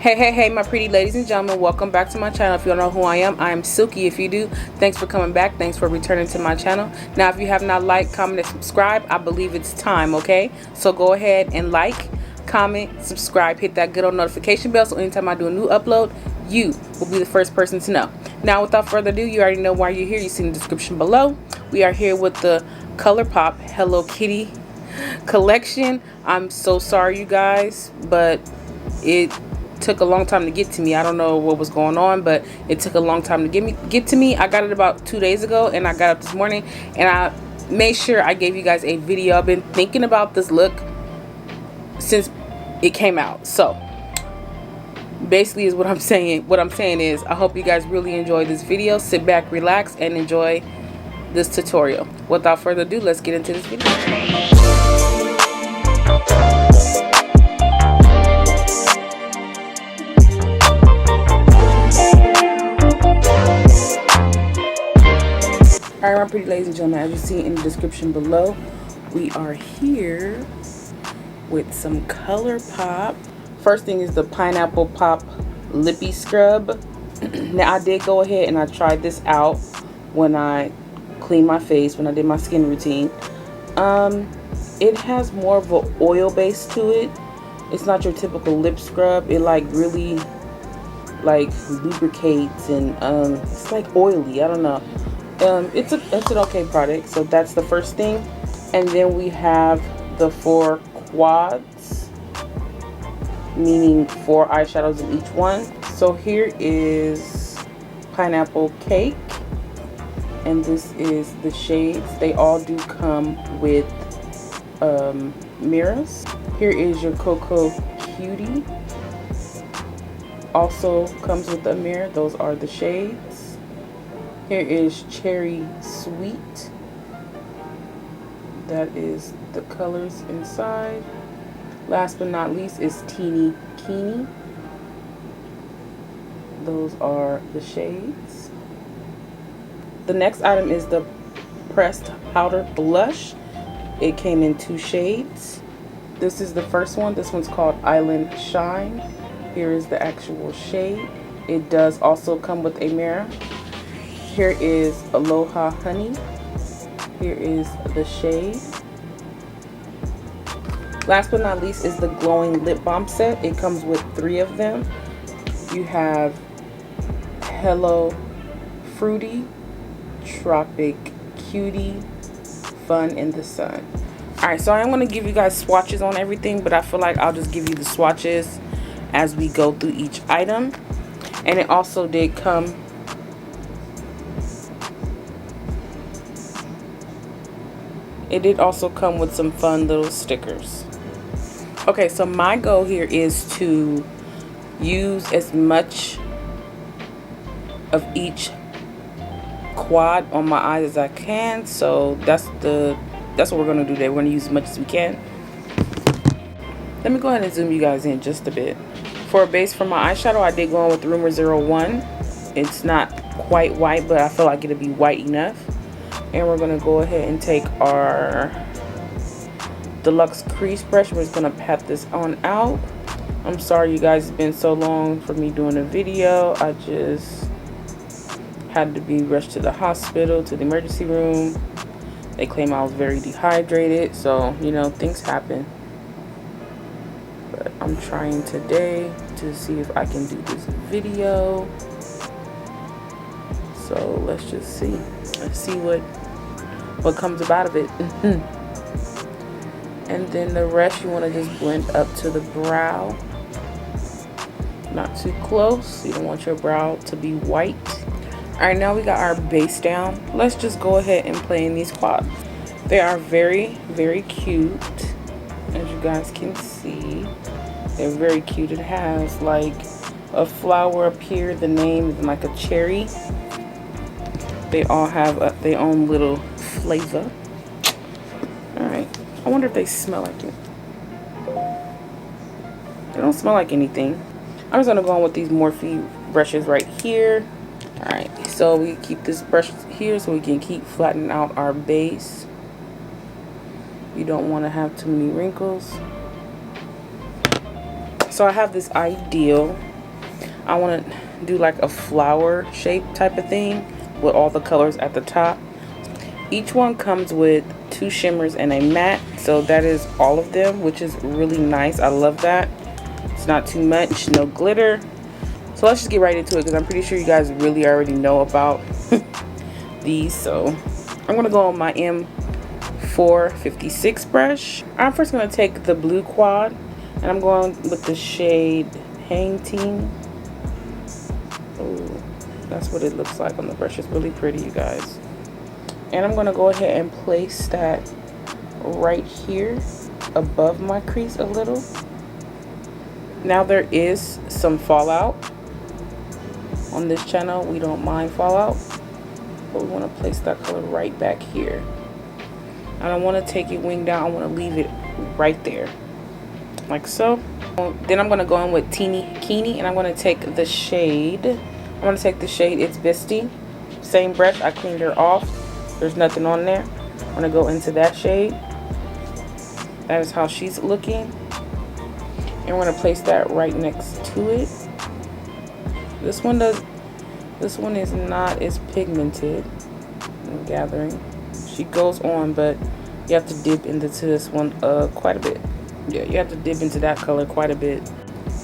Hey, my pretty ladies and gentlemen, welcome back to my channel. If you don't know who I am Silky. If you do, thanks for coming back. Thanks for returning to my channel. Now, if you have not liked, comment, and subscribe, I believe it's time, okay? So go ahead and like, comment, subscribe, hit that good old notification bell so anytime I do a new upload, you will be the first person to know. Now, without further ado, you already know why you're here. You see in the description below. We are here with the Colourpop Hello Kitty collection. I'm so sorry, you guys, but it took a long time to get to me. I don't know what was going on, but it took a long time to get to me. I got it about 2 days ago, and I got up this morning and I made sure I gave you guys a video. I've been thinking about this look since it came out. So basically is what I'm saying. What I'm saying is I hope you guys really enjoy this video. Sit back, relax, and enjoy this tutorial. Without further ado, let's get into this video. Alright, my pretty ladies and gentlemen, as you see in the description below, we are here with some Colourpop. First thing is the Pineapple Pop Lippy Scrub. Now, I did go ahead and I tried this out when I cleaned my face, when I did my skin routine. It has more of an oil base to it. It's not your typical lip scrub. It like really like lubricates and it's like oily. I don't know. It's an okay product. So that's the first thing. And then we have the 4 quads, meaning 4 eyeshadows in each one. So here is Pineapple Cake, and this is the shades. They all do come with mirrors. Here is your Cocoa Cutie, also comes with a mirror. Those are the shades. Here is Cherry Sweet. That is the colors inside. Last but not least is Teeny Keeny. Those are the shades. The next item is the Pressed Powder Blush. It came in 2 shades. This is the first one. This one's called Island Shine. Here is the actual shade. It does also come with a mirror. Here is Aloha Honey. Here is the shade. Last but not least is the Glowing Lip Balm Set. It comes with 3 of them. You have Hello Fruity, Tropic Cutie, Fun in the Sun. Alright, so I'm going to give you guys swatches on everything, but I feel like I'll just give you the swatches as we go through each item. And it also did come with some fun little stickers. Okay, so my goal here is to use as much of each quad on my eyes as I can. So that's what we're gonna do today. We're gonna use as much as we can. Let me go ahead and zoom you guys in just a bit. For a base for my eyeshadow, I did go on with Rumor 01. It's not quite white, but I feel like it'll be white enough. And we're gonna go ahead and take our Deluxe Crease Brush. We're just gonna pat this on out. I'm sorry, you guys, it's been so long for me doing a video. I just had to be rushed to the hospital, to the emergency room. They claim I was very dehydrated, so you know, things happen. But I'm trying today to see if I can do this video. So let's just see. Let's see what comes about of it. And then the rest you want to just blend up to the brow. Not too close. You don't want your brow to be white. Alright, now we got our base down. Let's just go ahead and play in these quads. They are very, very cute. As you guys can see, they're very cute. It has like a flower up here. The name is like a cherry. They all have their own little flavor. Alright, I wonder if they smell like it. They don't smell like anything. I'm just going to go on with these Morphe brushes right here. Alright, so we keep this brush here so we can keep flattening out our base. You don't want to have too many wrinkles. So I have this ideal I want to do like a flower shape type of thing with all the colors at the top. Each one comes with 2 shimmers and a matte, so that is all of them, which is really nice. I love that. It's not too much, no glitter. So let's just get right into it, because I'm pretty sure you guys really already know about these. So I'm gonna go on my M456 brush. I'm first gonna take the blue quad, and I'm going with the shade Painting. Oh, that's what it looks like on the brush. It's really pretty, you guys. And I'm going to go ahead and place that right here above my crease a little. Now there is some fallout on this channel. We don't mind fallout, but we want to place that color right back here. I don't want to take it wing down. I want to leave it right there, like so. Then I'm going to go in with Teeny Keeny, and I'm going to take the shade. I'm going to take the shade It's Bisty. Same brush. I cleaned her off. There's nothing on there. I'm going to go into that shade. That is how she's looking. And we're going to place that right next to it. This one is not as pigmented. I'm gathering. She goes on, but you have to dip into this one quite a bit. Yeah, you have to dip into that color quite a bit.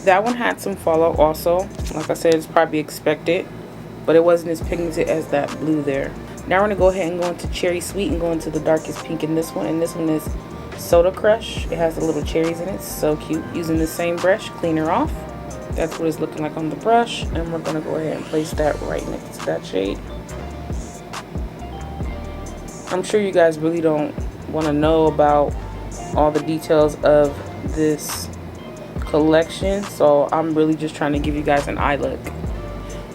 That one had some fallout also. Like I said, it's probably expected, but it wasn't as pigmented as that blue there. Now we're going to go ahead and go into Cherry Sweet and go into the darkest pink in this one. And this one is Soda Crush. It has the little cherries in it. So cute. Using the same brush, clean her off. That's what it's looking like on the brush. And we're going to go ahead and place that right next to that shade. I'm sure you guys really don't want to know about all the details of this collection, so I'm really just trying to give you guys an eye look.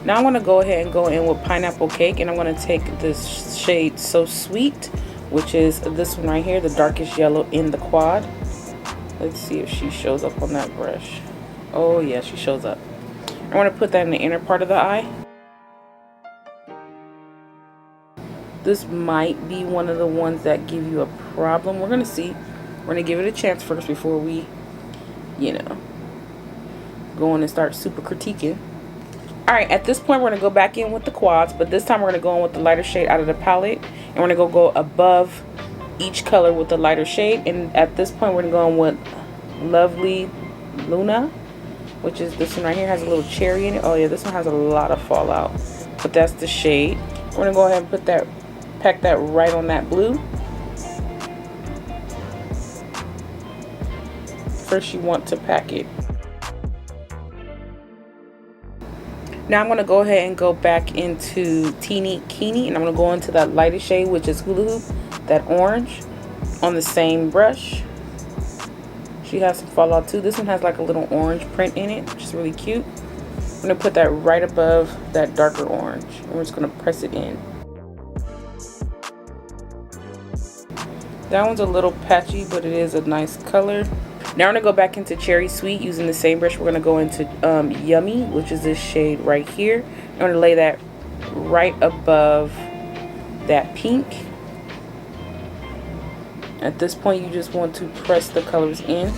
Now I'm going to go ahead and go in with Pineapple Cake, and I'm going to take this shade So Sweet, which is this one right here, the darkest yellow in the quad. Let's see if she shows up on that brush. Oh yeah, she shows up. I want to put that in the inner part of the eye. This might be one of the ones that give you a problem. We're going to see. We're going to give it a chance first before we, you know, go on and start super critiquing. Alright, at this point we're going to go back in with the quads, but this time we're going to go in with the lighter shade out of the palette. And we're going to go above each color with the lighter shade. And at this point we're going to go in with Lovely Luna, which is this one right here. Has a little cherry in it. Oh yeah, this one has a lot of fallout. But that's the shade. We're going to go ahead and put that, pack that right on that blue. First you want to pack it. Now I'm going to go ahead and go back into Teeny Keeny, and I'm going to go into that lighter shade, which is Hula Hoop, that orange, on the same brush. She has some fallout too. This one has like a little orange print in it, which is really cute. I'm going to put that right above that darker orange, and we're just going to press it in. That one's a little patchy, but it is a nice color. Now we're going to go back into Cherry Sweet using the same brush. We're going to go into Yummy, which is this shade right here. I'm going to lay that right above that pink. At this point, you just want to press the colors in.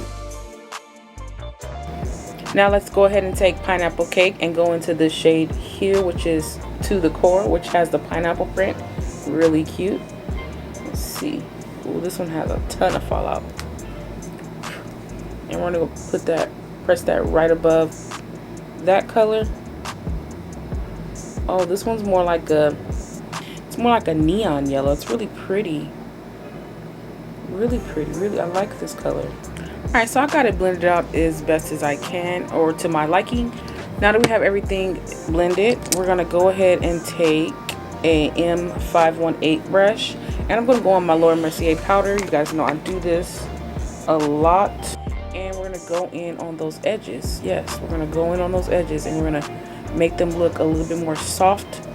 Now let's go ahead and take Pineapple Cake and go into the shade here, which is To the Core, which has the pineapple print. Really cute. Let's see. Ooh, this one has a ton of fallout. And we're going to put that, press that right above that color. Oh, this one's more like a, it's more like a neon yellow. It's really pretty. Really pretty. Really, I like this color. Alright, so I got it blended out as best as I can, or to my liking. Now that we have everything blended, we're going to go ahead and take a M518 brush. And I'm going to go on my Laura Mercier powder. You guys know I do this a lot. And we're going to go in on those edges. Yes, we're going to go in on those edges, and we're going to make them look a little bit more soft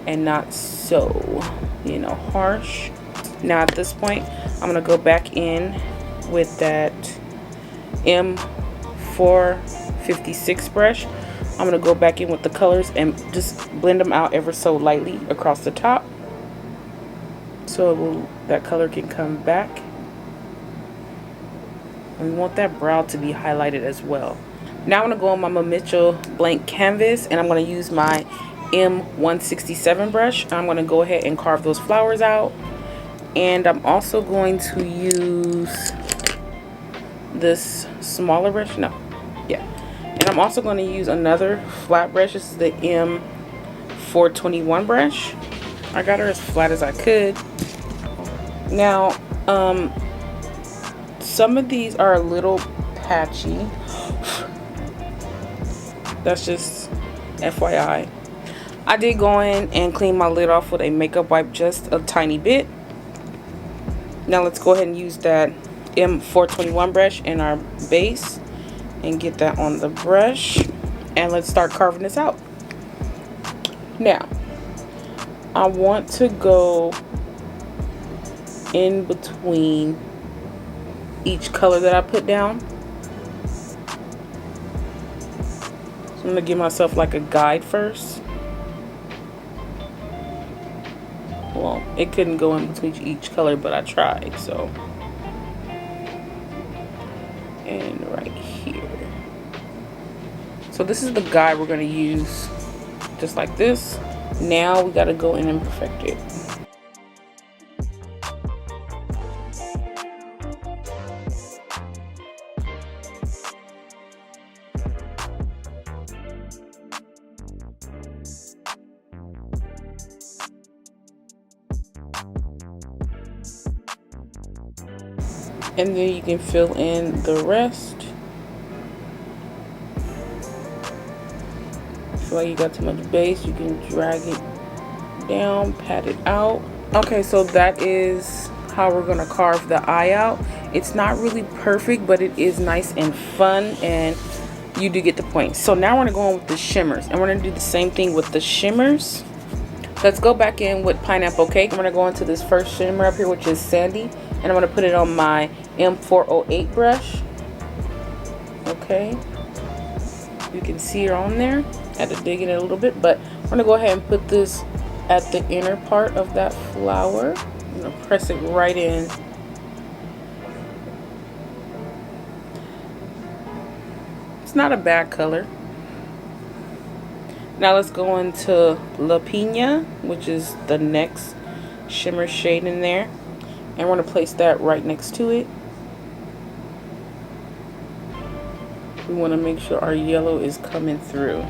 and not so, you know, harsh. Now at this point, I'm going to go back in with that M456 brush. I'm going to go back in with the colors and just blend them out ever so lightly across the top, so that color can come back. And we want that brow to be highlighted as well. Now I'm going to go on my Mitchell blank canvas, and I'm going to use my M167 brush. I'm going to go ahead and carve those flowers out. And I'm also going to use this smaller brush. No, yeah. And I'm also going to use another flat brush. This is the M421 brush. I got her as flat as I could. Now, some of these are a little patchy. That's just FYI. I did go in and clean my lid off with a makeup wipe just a tiny bit. Now let's go ahead and use that M421 brush in our base and get that on the brush, and let's start carving this out. Now I want to go in between each color that I put down. So I'm going to give myself like a guide first. Well, it couldn't go in between each color, but I tried, so. And right here. So this is the guide we're going to use, just like this. Now we got to go in and perfect it. And then you can fill in the rest. Feel like you got too much base, you can drag it down, pat it out. Okay, so that is how we're gonna carve the eye out. It's not really perfect, but it is nice and fun, and you do get the point. So now we're gonna go on with the shimmers, and we're gonna do the same thing with the shimmers. Let's go back in with Pineapple Cake. I'm gonna go into this first shimmer up here, which is Sandy, and I'm gonna put it on my M408 brush. Okay, you can see her on there. Had to dig in it a little bit, but I'm gonna go ahead and put this at the inner part of that flower. I'm gonna press it right in. It's not a bad color. Now let's go into La Pina, which is the next shimmer shade in there, and we're gonna place that right next to it. We want to make sure our yellow is coming through.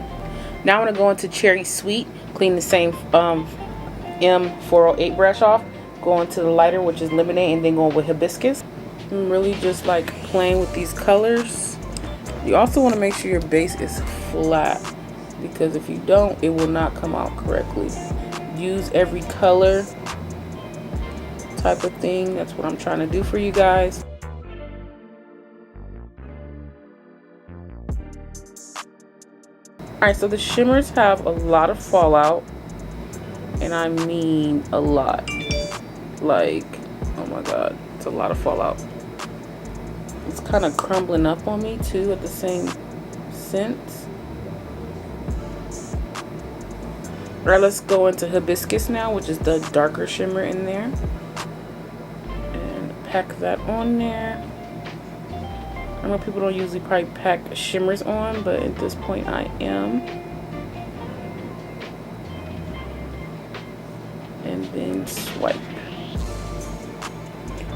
Now I'm going to go into Cherry Sweet, clean the same M408 brush off, go into the lighter, which is Lemonade, and then go with Hibiscus. I'm really just like playing with these colors. You also want to make sure your base is flat, because if you don't, it will not come out correctly. Use every color type of thing. That's what I'm trying to do for you guys. Alright, so the shimmers have a lot of fallout, and I mean a lot. Like, oh my god, it's a lot of fallout. It's kind of crumbling up on me too at the same sense. Alright, let's go into Hibiscus now, which is the darker shimmer in there. And pack that on there. I know people don't usually probably pack shimmers on, but at this point I am. And then swipe.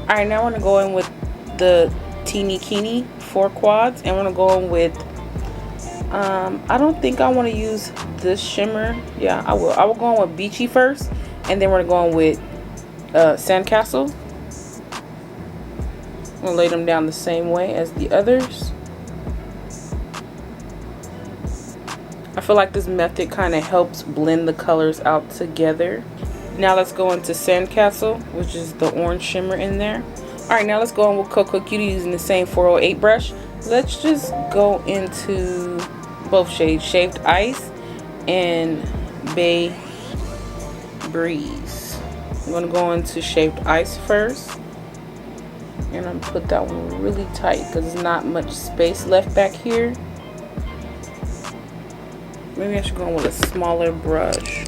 Alright, now we're going to go in with the Teeny Keeny 4 quads, and we're going to go in with, I don't think I want to use this shimmer. Yeah, I will. I will go in with Beachy first, and then we're going to go in with Sandcastle. I'm going to lay them down the same way as the others. I feel like this method kind of helps blend the colors out together. Now let's go into Sandcastle, which is the orange shimmer in there. Alright, now let's go on with Cocoa Cutie using the same 408 brush. Let's just go into both shades, Shaved Ice and Bay Breeze. I'm going to go into Shaved Ice first. And I'm going to put that one really tight because there's not much space left back here. Maybe I should go with a smaller brush.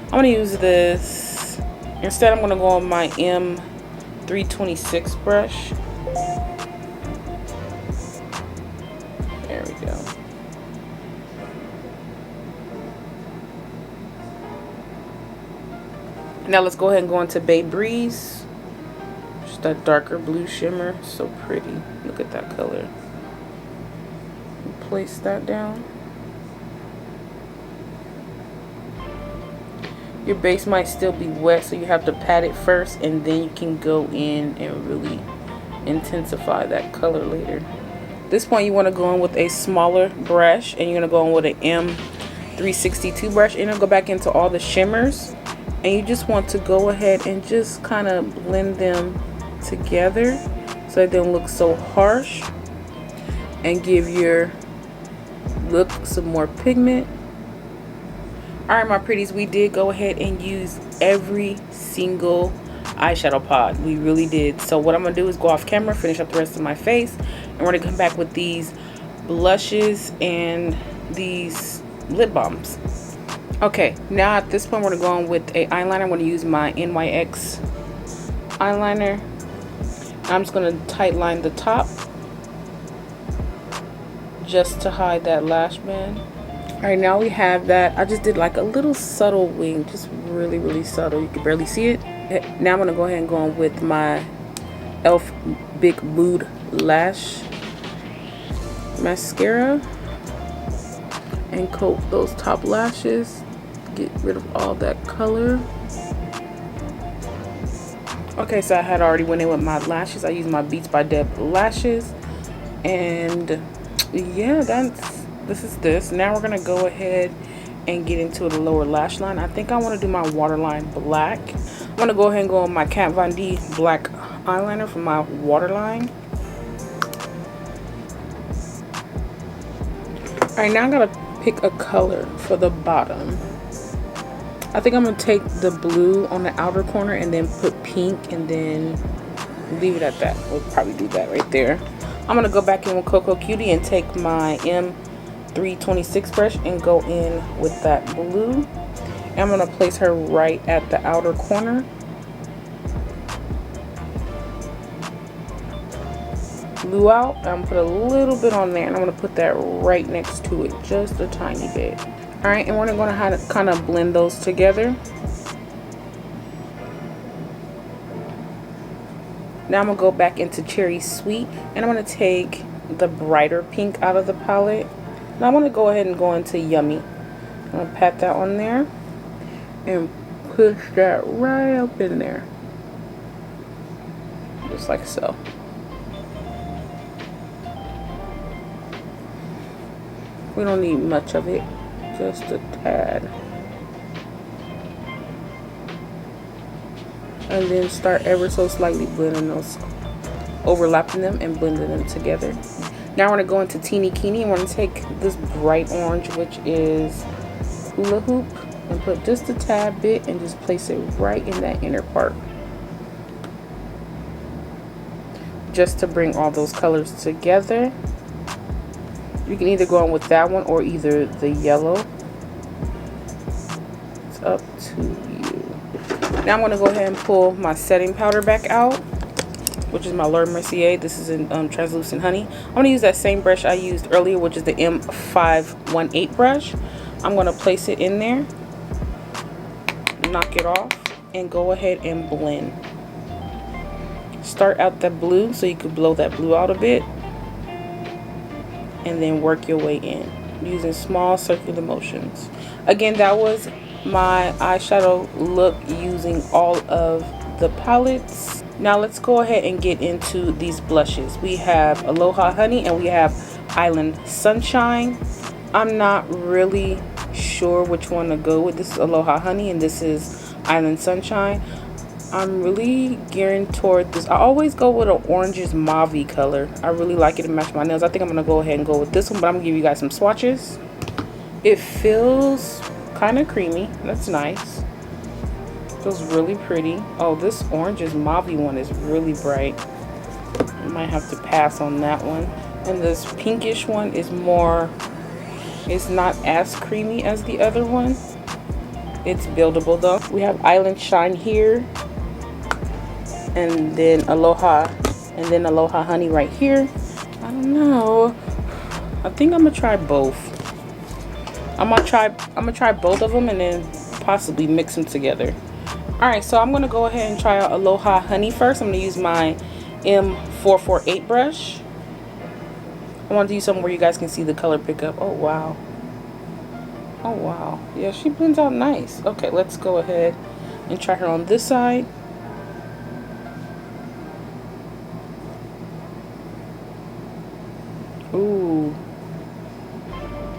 I'm going to use this. Instead, I'm going to go on my M326 brush. There we go. Now let's go ahead and go into Bay Breeze. Just that darker blue shimmer. So pretty. Look at that color. Place that down. Your base might still be wet, so you have to pat it first, and then you can go in and really intensify that color later. At this point, you want to go in with a smaller brush, and you're going to go in with an M362 brush, and you'll go back into all the shimmers, and you just want to go ahead and just kind of blend them together so they don't look so harsh, and give your look some more pigment. Alright, my pretties, we did go ahead and use every single eyeshadow pod. We really did. So what I'm going to do is go off camera, finish up the rest of my face, and we're going to come back with these blushes and these lip balms. Okay, now at this point we're going to go on with a eyeliner. I'm going to use my NYX eyeliner. I'm just going to tight line the top just to hide that lash band. Alright, now we have that. I just did like a little subtle wing, just really subtle. You can barely see it. Now I'm going to go ahead and go on with my e.l.f. Big Mood Lash Mascara and coat those top lashes. Get rid of all that color. Okay, so I had already went in with my lashes. I used my Beats by Deb lashes. And yeah, this is this. Now we're going to go ahead and get into the lower lash line. I think I want to do my waterline black. I'm going to go ahead and go on my Kat Von D black eyeliner for my waterline. Alright, now I'm going to pick a color for the bottom. I think I'm going to take the blue on the outer corner and then put pink and then leave it at that. We'll probably do that right there. I'm going to go back in with Cocoa Cutie and take my M326 brush and go in with that blue. And I'm going to place her right at the outer corner. Blue out. I'm going to put a little bit on there and I'm going to put that right next to it, just a tiny bit. Alright, and we're going to kind of blend those together. Now I'm going to go back into Cherry Sweet and I'm going to take the brighter pink out of the palette. Now I'm going to go ahead and go into Yummy. I'm going to pat that on there and push that right up in there. Just like so. We don't need much of it, just a tad. And then start ever so slightly blending those, overlapping them and blending them together. Now we're going to go into Teeny Keeny. We're going to take this bright orange, which is Hula Hoop, and put just a tad bit and just place it right in that inner part. Just to bring all those colors together. You can either go on with that one or either the yellow. It's up to you. Now I'm going to go ahead and pull my setting powder back out, which is my Laura Mercier. This is in Translucent Honey. I'm going to use that same brush I used earlier, which is the M518 brush. I'm going to place it in there, knock it off, and go ahead and blend. Start out that blue so you could blow that blue out a bit, and then work your way in using small circular motions. Again, that was my eyeshadow look using all of the palettes. Now let's go ahead and get into these blushes. We have Aloha Honey and we have Island Sunshine. I'm not really sure which one to go with. This is Aloha Honey and this is Island Sunshine. I'm really gearing toward this. I always go with an oranges mauve color. I really like it to match my nails. I think I'm going to go ahead and go with this one, but I'm going to give you guys some swatches. It feels kind of creamy. That's nice. Feels really pretty. Oh, this oranges mauve one is really bright. I might have to pass on that one. And this pinkish one is more, it's not as creamy as the other one. It's buildable though. We have Island Shine here. And then Aloha Honey right here. I don't know. I think I'm gonna try both. I'm gonna try both of them and then possibly mix them together. Alright, so I'm going to go ahead and try out Aloha Honey first. I'm going to use my M448 brush. I want to use something where you guys can see the color pickup. Oh wow. Oh wow. Yeah, she blends out nice. Okay, let's go ahead and try her on this side. Ooh.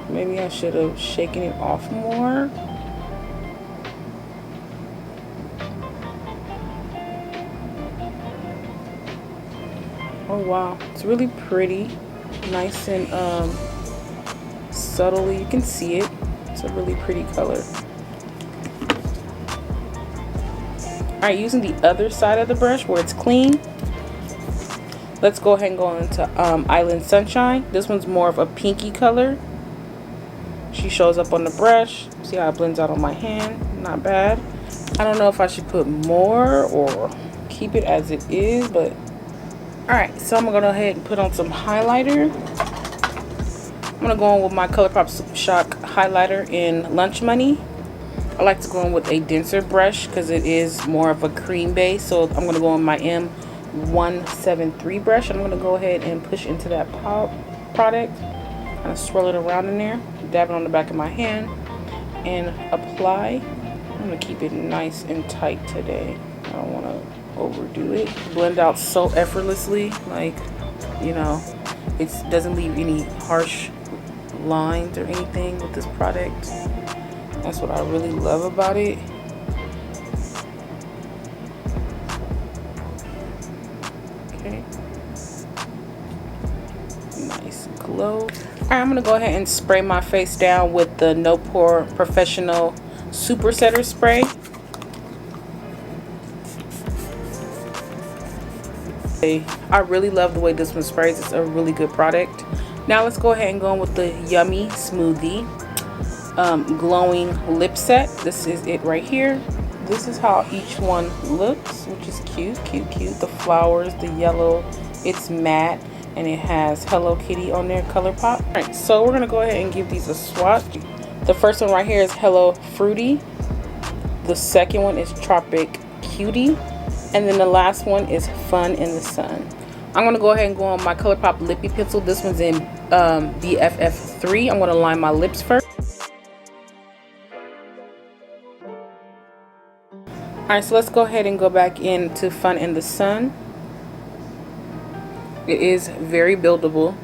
Maybe I should have shaken it off more. Oh wow. It's really pretty. Nice and subtly. You can see it. It's a really pretty color. Alright, using the other side of the brush where it's clean, let's go ahead and go into Island Sunshine. This one's more of a pinky color. She shows up on the brush. See how it blends out on my hand? Not bad. I don't know if I should put more or keep it as it is, but alright, so I'm going to go ahead and put on some highlighter. I'm going to go in with my Colourpop Super Shock highlighter in Lunch Money. I like to go in with a denser brush because it is more of a cream base. So I'm going to go in my M173 brush. I'm going to go ahead and push into that product. Kind of swirl it around in there. Dab it on the back of my hand. And apply. I'm going to keep it nice and tight today. I don't want to overdo it. Blend out so effortlessly. Like, you know, it doesn't leave any harsh lines or anything with this product. That's what I really love about it. Okay. Nice glow. Alright, I'm going to go ahead and spray my face down with the No Pore Professional Super Setter Spray. I really love the way this one sprays. It's a really good product. Now let's go ahead and go in with the Yummy Smoothie glowing lip set. This is it right here. This is how each one looks, which is cute. The flowers, the yellow, it's matte, and it has Hello Kitty on there, Colourpop. Alright, so we're gonna go ahead and give these a swatch. The first one right here is Hello Fruity. The second one is Tropic Cutie. And then the last one is Fun in the Sun. I'm going to go ahead and go on my Colourpop Lippy Pencil. This one's in BFF3. I'm going to line my lips first. Alright, so let's go ahead and go back into Fun in the Sun. It is very buildable.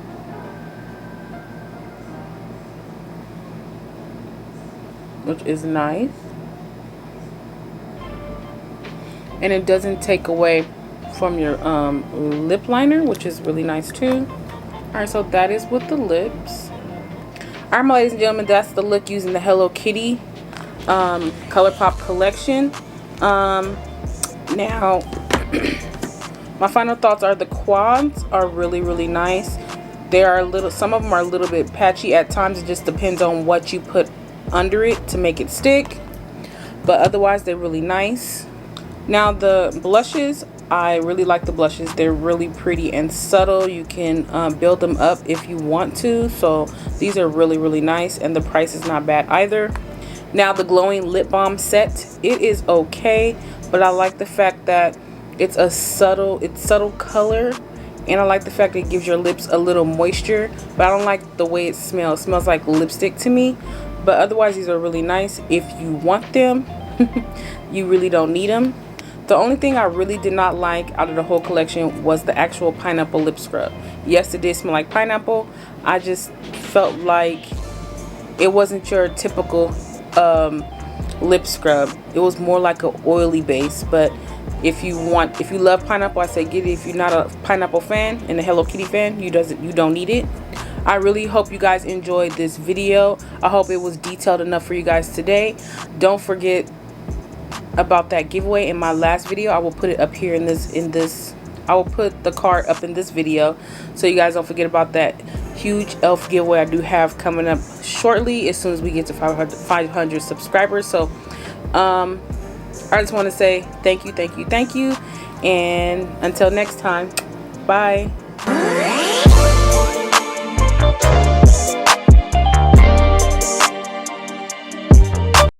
Which is nice. And it doesn't take away from your lip liner, which is really nice too. Alright, so that is with the lips. Alright, my ladies and gentlemen, that's the look using the Hello Kitty Colourpop collection. Now, my final thoughts are the quads are really nice. They are some of them are a little bit patchy at times. It just depends on what you put under it to make it stick. But otherwise, they're really nice. Now the blushes, I really like the blushes. They're really pretty and subtle. You can build them up if you want to. So these are really nice, and the price is not bad either. Now the glowing lip balm set, it is okay, but I like the fact that it's subtle color, and I like the fact that it gives your lips a little moisture, but I don't like the way it smells. It smells like lipstick to me. But otherwise, these are really nice. If you want them, you really don't need them. The only thing I really did not like out of the whole collection was the actual pineapple lip scrub. Yes, it did smell like pineapple. I just felt like it wasn't your typical lip scrub. It was more like an oily base. But if you love pineapple, I say get it. If you're not a pineapple fan and a Hello Kitty fan, you don't need it. I really hope you guys enjoyed this video. I hope it was detailed enough for you guys today. Don't forget about that giveaway in my last video. I will put it up here in this. I will put the card up in this video, so you guys don't forget about that huge elf giveaway I do have coming up shortly, as soon as we get to 500 subscribers. So I just want to say thank you, and until next time, bye.